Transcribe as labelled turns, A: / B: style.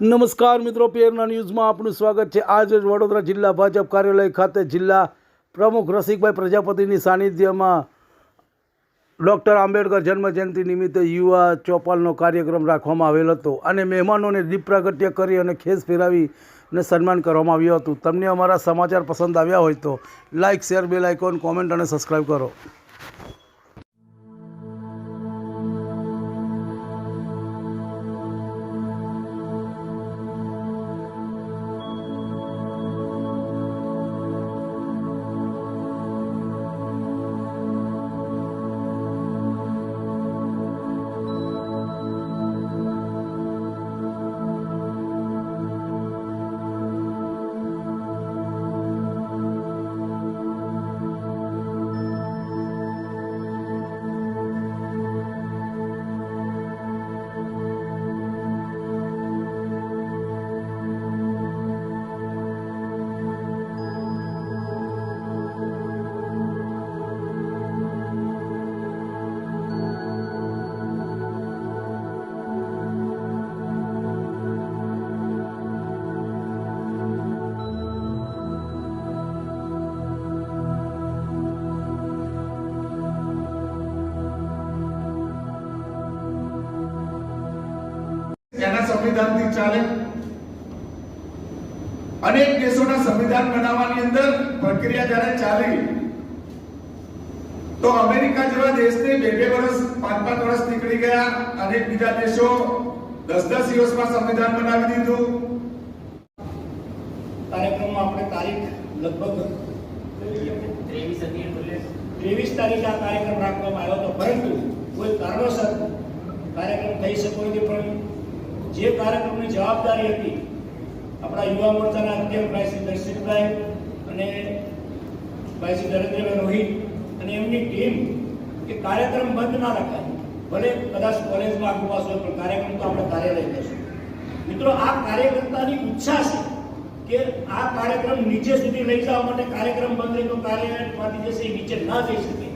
A: નમસ્કાર મિત્રો, પેરના ન્યૂઝમાં આપનું સ્વાગત છે। આજે વડોદરા જિલ્લા ભાજપ કાર્યાલય ખાતે જિલ્લા પ્રમુખ રસિકભાઈ પ્રજાપતિની સાનિધ્યમાં ડૉક્ટર આંબેડકર જન્મજયંતિ નિમિત્તે યુવા ચોપાલનો કાર્યક્રમ રાખવામાં આવેલ હતો અને મહેમાનોને દીપ પ્રાગટ્ય કરી અને ખેસ પહેરાવીને સન્માન કરવામાં આવ્યું હતું। તમને અમારા સમાચાર પસંદ આવ્યા હોય તો like, share, bell icon, comment અને સબસ્ક્રાઈબ કરો।
B: એના સંવિધાનથી ચાલે। અનેક દેશોના સંવિધાન બનાવવાની અંદર પ્રક્રિયા જ્યારે ચાલી તો અમેરિકા જેવા દેશને 2-2 વર્ષ 5-5 વર્ષ નીકળી ગયા। અનેક બીજા દેશો 10-10 દિવસમાં સંવિધાન બનાવી દીધું।
C: કાર્યક્રમમાં આપણે તારીખ લગભગ 23 તારીખે આ કાર્યક્રમ રાખવામાં આવ્યો હતો, પરંતુ કોઈ કારણોસર કાર્યક્રમ થઈ શક્યો નથી। પણ જે કાર્યક્રમની જવાબદારી હતી આપણા યુવા મોરચાના અધ્યક્ષ ભાઈ શ્રી દર્શિતભાઈ અને ભાઈ શ્રી નરેન્દ્રભાઈ રોહિત અને એમની ટીમ કે કાર્યક્રમ બંધ ના રખાય, ભલે કદાચ કોલેજમાં આગુપાસ હોય પણ કાર્યક્રમ તો આપણે કાર્યાલય થશે। મિત્રો, આ કાર્યકર્તાની ઈચ્છા છે કે આ કાર્યક્રમ નીચે સુધી લઈ જવા માટે કાર્યક્રમ બંધ રહે તો કાર્યાલયમાંથી જશે નીચે ના જઈ શકે।